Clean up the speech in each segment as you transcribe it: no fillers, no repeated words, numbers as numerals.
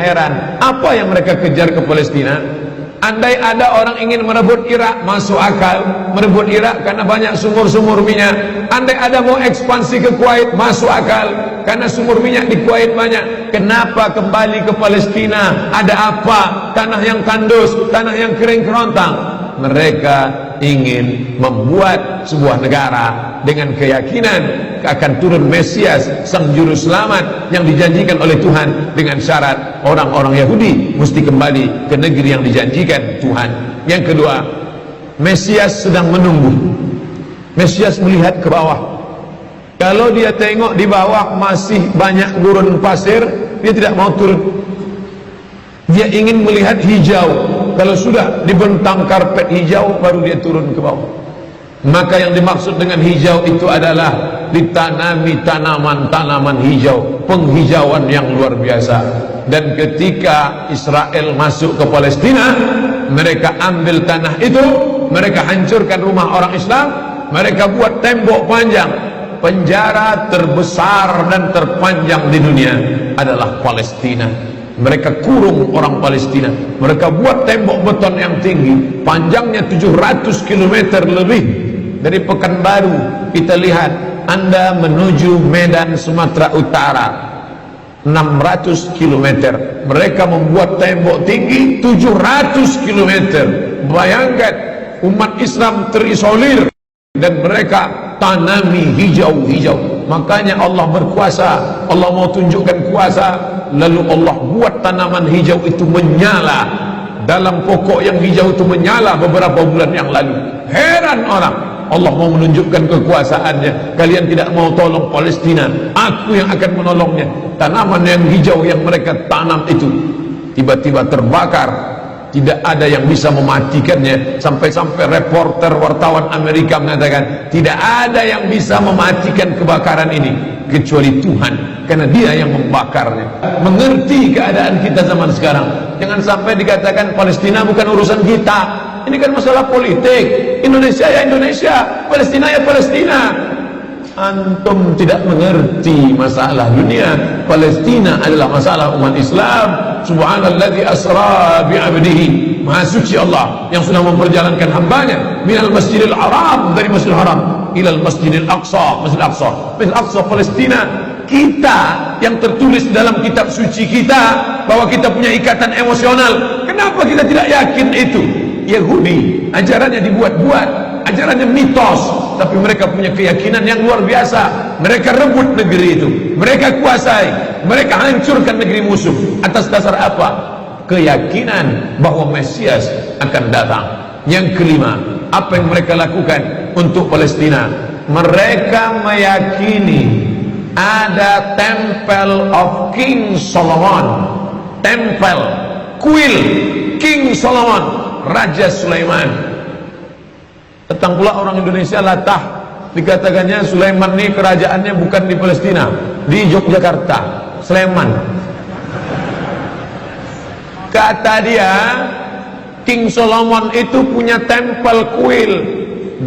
heran, apa yang mereka kejar ke Palestina? Andai ada orang ingin merebut Irak, masuk akal. Merebut Irak karena banyak sumur-sumur minyak. Andai ada mau ekspansi ke Kuwait, masuk akal, karena sumur minyak di Kuwait banyak. Kenapa kembali ke Palestina? Ada apa? Tanah yang tandus, tanah yang kering kerontang. Mereka ingin membuat sebuah negara dengan keyakinan akan turun Mesias, sang juru selamat yang dijanjikan oleh Tuhan, dengan syarat orang-orang Yahudi mesti kembali ke negeri yang dijanjikan Tuhan. Yang kedua, Mesias sedang menunggu. Mesias melihat ke bawah. Kalau dia tengok di bawah masih banyak gurun pasir, dia tidak mau turun. Dia ingin melihat hijau. Kalau sudah dibentang karpet hijau, baru dia turun ke bawah. Maka yang dimaksud dengan hijau itu adalah ditanami tanaman-tanaman hijau, penghijauan yang luar biasa. Dan ketika Israel masuk ke Palestina, mereka ambil tanah itu, mereka hancurkan rumah orang Islam, mereka buat tembok panjang. Penjara terbesar dan terpanjang di dunia adalah Palestina. Mereka kurung orang Palestina. Mereka buat tembok beton yang tinggi, panjangnya 700 km lebih. Dari Pekanbaru kita lihat, Anda menuju Medan Sumatera Utara 600 km. Mereka membuat tembok tinggi 700 km. Bayangkan, umat Islam terisolir dan mereka tanami hijau-hijau. Makanya Allah berkuasa, Allah mau tunjukkan kuasa, lalu Allah buat tanaman hijau itu menyala. Dalam pokok yang hijau itu menyala beberapa bulan yang lalu. Heran orang, Allah mau menunjukkan kekuasaannya. Kalian tidak mau tolong Palestina, aku yang akan menolongnya. Tanaman yang hijau yang mereka tanam itu tiba-tiba terbakar. Tidak ada yang bisa mematikannya. Sampai-sampai reporter wartawan Amerika mengatakan, tidak ada yang bisa mematikan kebakaran ini kecuali Tuhan, karena Dia yang membakarnya. Mengerti keadaan kita zaman sekarang. Jangan sampai dikatakan Palestina bukan urusan kita. Ini kan masalah politik. Indonesia ya Indonesia, Palestina ya Palestina. Antum tidak mengerti masalah dunia. Palestina adalah masalah umat Islam. Subhanalladzi asra bi'abdihi. Maha suci Allah yang sudah memperjalankan hambanya minal masjidil haram, dari masjidil haram, ilal masjidil aqsa, masjidil aqsa. Masjidil aqsa Palestina. Kita yang tertulis dalam kitab suci kita bahwa kita punya ikatan emosional. Kenapa kita tidak yakin itu? Yahudi ajarannya dibuat-buat, ajarannya mitos, tapi mereka punya keyakinan yang luar biasa. Mereka rebut negeri itu, mereka kuasai, mereka hancurkan negeri musuh. Atas dasar apa? Keyakinan bahwa Mesias akan datang. Yang kelima, apa yang mereka lakukan untuk Palestina? Mereka meyakini ada Temple of King Solomon, tempel kuil King Solomon, Raja Sulaiman. Datang pula orang Indonesia latah, dikatakannya Sulaiman ini kerajaannya bukan di Palestina, di Yogyakarta, Sleman. Kata dia, King Solomon itu punya tempel kuil,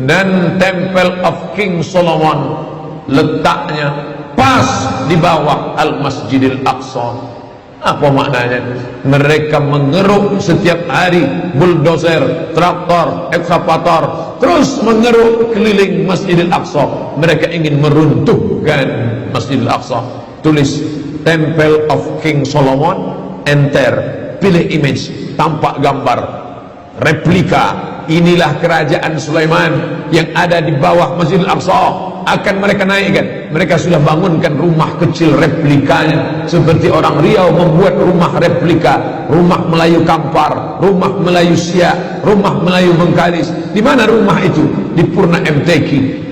dan Temple of King Solomon letaknya pas di bawah Al-Masjidil Aqsa. Apa maknanya? Mereka mengeruk setiap hari bulldozer, traktor, ekskavator, terus mengeruk keliling Masjidil Aqsa. Mereka ingin meruntuhkan Masjidil Aqsa. Tulis Temple of King Solomon, enter, pilih image, tampak gambar replika. Inilah kerajaan Sulaiman yang ada di bawah Masjidil Aqsa. Akan mereka naikkan. Mereka sudah bangunkan rumah kecil replikanya, seperti orang Riau membuat rumah replika, rumah Melayu Kampar, rumah Melayu Siak, rumah Melayu Bengkalis. Di mana rumah itu? Di Purna MTQ.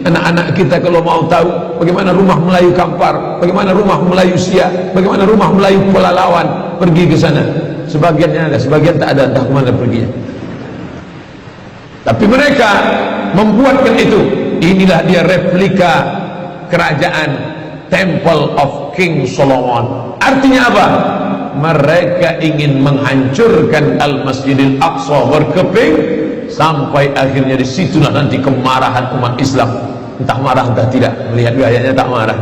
Anak-anak kita kalau mau tahu bagaimana rumah Melayu Kampar, bagaimana rumah Melayu Siak, bagaimana rumah Melayu Pelalawan, pergi ke sana. Sebagiannya ada, sebagian tak ada, entah kemana perginya. Tapi mereka membuatkan itu. Inilah dia replika kerajaan Temple of King Solomon. Artinya apa? Mereka ingin menghancurkan Al-Masjidil Aqsa berkeping, sampai akhirnya disitulah nanti kemarahan umat Islam. Entah marah entah tidak. Melihat gayanya tak marah.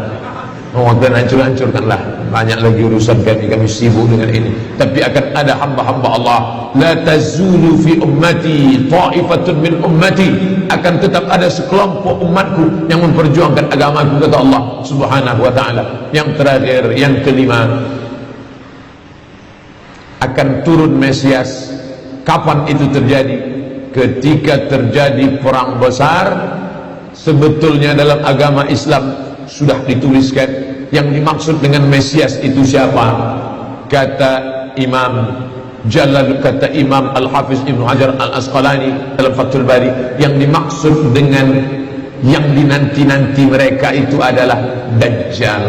dan hancur-hancurkanlah. Banyak lagi urusan kami sibuk dengan ini. Tapi akan ada hamba-hamba Allah, la tazulu fi ummati ta'ifatun min ummati, akan tetap ada sekelompok umatku yang memperjuangkan agamaku, kata Allah Subhanahu wa ta'ala. Yang terakhir, yang kelima, akan turun Mesias. Kapan itu terjadi? Ketika terjadi perang besar. Sebetulnya dalam agama Islam sudah dituliskan yang dimaksud dengan Mesias itu siapa. Kata Imam Al-Hafiz Ibnu Hajar Al-Asqalani dalam Fathul Bari, yang dimaksud dengan yang dinanti-nanti mereka itu adalah Dajjal.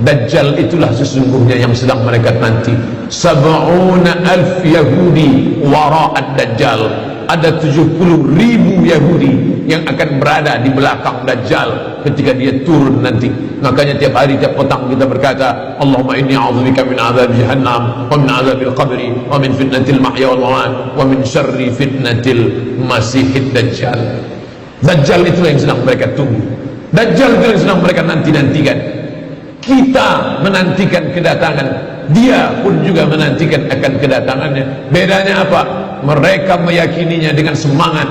Dajjal itulah sesungguhnya yang sedang mereka nanti. 70,000 Yahudi wara'ad Dajjal. Ada 70,000 Yahudi yang akan berada di belakang Dajjal ketika dia turun nanti. Makanya tiap hari, tiap petang kita berkata, Allahumma inni a'udzubika min azab jahannam, wa min azabil qabri, wa min fitnatil mahya wal mamat, wa min syarri fitnatil masihid Dajjal. Dajjal itulah yang sedang mereka tunggu. Dajjal itu yang sedang mereka nanti-nantikan. Kita menantikan kedatangan, dia pun juga menantikan akan kedatangannya. Bedanya apa? Mereka meyakininya dengan semangat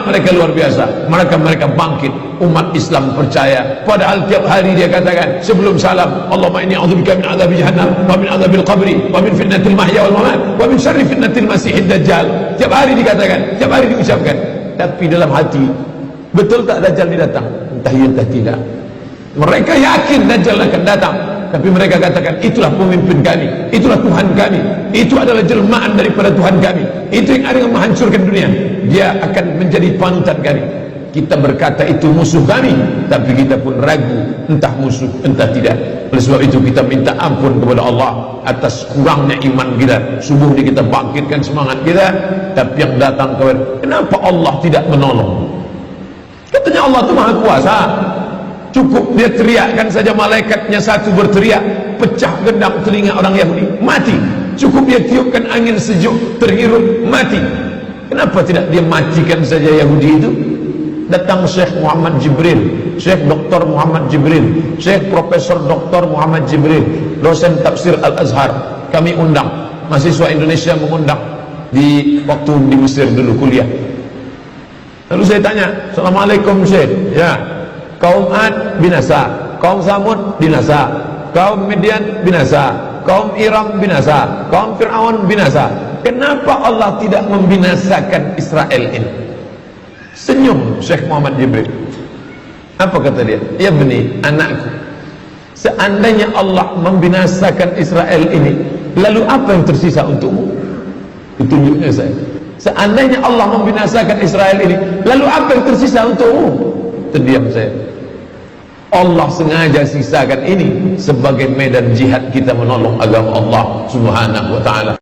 mereka luar biasa. Mereka bangkit. Umat Islam percaya. Padahal tiap hari dia katakan sebelum salam, Allahumma inni a'udzubika min adzabi jahannam, wa min adzabil qabri, wa min fitnatil mahya wal mamat, wa min syarri fitnatil masihid Dajjal. Tiap hari dikatakan, tiap hari diucapkan. Tapi dalam hati, betul tak Dajjal datang? Entah ya entah tidak. Mereka yakin Dajjal akan datang, tapi mereka katakan itulah pemimpin kami, itulah Tuhan kami, itu adalah jelmaan daripada Tuhan kami, itu yang ada yang menghancurkan dunia, dia akan menjadi panutan kami. Kita berkata itu musuh kami, tapi kita pun ragu entah musuh entah tidak. Oleh sebab itu kita minta ampun kepada Allah atas kurangnya iman kita. Subuh ini kita bangkitkan semangat kita, tapi yang datang kepada, kenapa Allah tidak menolong? Katanya Allah itu Maha Kuasa. Cukup dia teriakkan saja, malaikatnya satu berteriak, pecah gendang telinga orang Yahudi, mati. Cukup dia tiupkan angin sejuk, terhirup, mati. Kenapa tidak dia matikan saja Yahudi itu? Datang Syekh Muhammad Jibril, Syekh Dr. Muhammad Jibril, Syekh Profesor Dr. Muhammad Jibril, dosen tafsir Al-Azhar. Kami undang, mahasiswa Indonesia mengundang di waktu di Mesir dulu kuliah. Lalu saya tanya, Assalamualaikum Syekh. Ya, kaum Ad binasa, kaum Samud binasa, kaum Midian binasa, kaum Iram binasa, kaum Fir'aun binasa. Kenapa Allah tidak membinasakan Israel ini? Senyum Syekh Muhammad Jibril. Apa kata dia? Ya bani, anakku, seandainya Allah membinasakan Israel ini, lalu apa yang tersisa untukmu? Ditunjuknya saya. Seandainya Allah membinasakan Israel ini, lalu apa yang tersisa untukmu? Terdiam saya. Allah sengaja sisakan ini sebagai medan jihad kita menolong agama Allah Subhanahu wa ta'ala.